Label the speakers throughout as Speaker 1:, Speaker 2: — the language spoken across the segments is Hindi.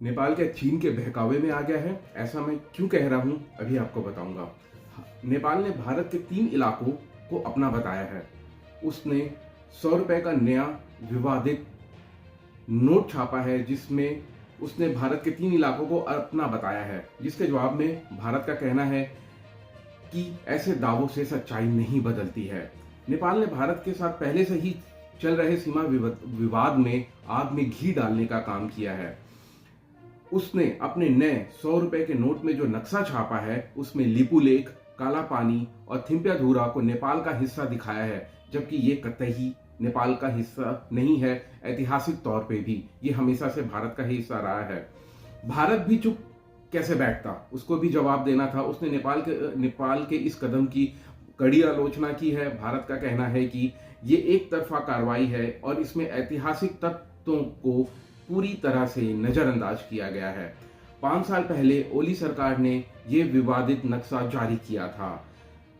Speaker 1: नेपाल क्या चीन के बहकावे में आ गया है? ऐसा मैं क्यों कह रहा हूं, अभी आपको बताऊंगा। नेपाल ने भारत के 3 इलाकों को अपना बताया है। उसने 100 रुपए का नया विवादित नोट छापा है, जिसमें उसने भारत के 3 इलाकों को अपना बताया है, जिसके जवाब में भारत का कहना है कि ऐसे दावों से सच्चाई नहीं बदलती है। नेपाल ने भारत के साथ पहले से ही चल रहे सीमा विवाद में आग में घी डालने का काम किया है। उसने अपने नए 100 रुपए के नोट में जो नक्शा छापा है, उसमें लिपू लेक, काला पानी और थिम्पियाधुरा को नेपाल का हिस्सा दिखाया है, जबकि ये कतई नेपाल का हिस्सा नहीं है। ऐतिहासिक तौर पे भी ये हमेशा से भारत का ही हिस्सा रहा है। भारत भी चुप कैसे बैठता, उसको भी जवाब देना था। उसने नेपाल के इस कदम की कड़ी आलोचना की है। भारत का कहना है कि ये एक तरफा कार्रवाई है और इसमें ऐतिहासिक तथ्यों को पूरी तरह से नजरअंदाज किया गया है। 5 साल पहले ओली सरकार ने यह विवादित नक्शा जारी किया था।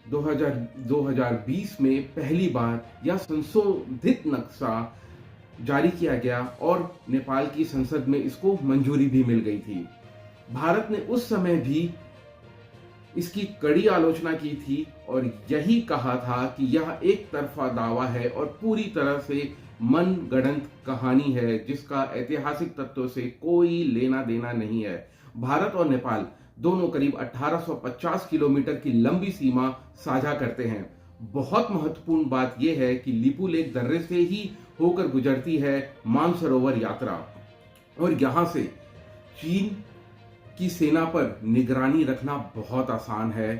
Speaker 1: 2020 में पहली बार यह संशोधित नक्शा जारी किया गया और नेपाल की संसद में इसको मंजूरी भी मिल गई थी। भारत ने उस समय भी इसकी कड़ी आलोचना की थी और यही कहा था कि यह एक तरफा दावा है और पूरी तरह से मनगढ़ंत कहानी है, जिसका ऐतिहासिक तथ्यों से कोई लेना देना नहीं है। भारत और नेपाल दोनों करीब 1850 किलोमीटर की लंबी सीमा साझा करते हैं। बहुत महत्वपूर्ण बात यह है कि लिपू लेक दर्रे से ही होकर गुजरती है मानसरोवर यात्रा, और यहां से चीन की सेना पर निगरानी रखना बहुत आसान है।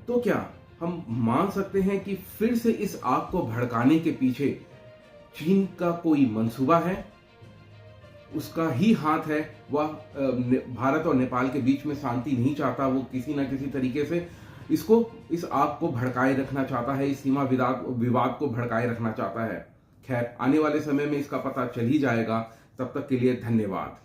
Speaker 1: तो क्या हम मान सकते हैं कि फिर से इस आग को भड़काने के पीछे चीन का कोई मंसूबा है? उसका ही हाथ है। वह भारत और नेपाल के बीच में शांति नहीं चाहता। वो किसी ना किसी तरीके से इस आग को भड़काए रखना चाहता है, इस सीमा विवाद को भड़काए रखना चाहता है। खैर, आने वाले समय में इसका पता चल ही जाएगा। तब तक के लिए धन्यवाद।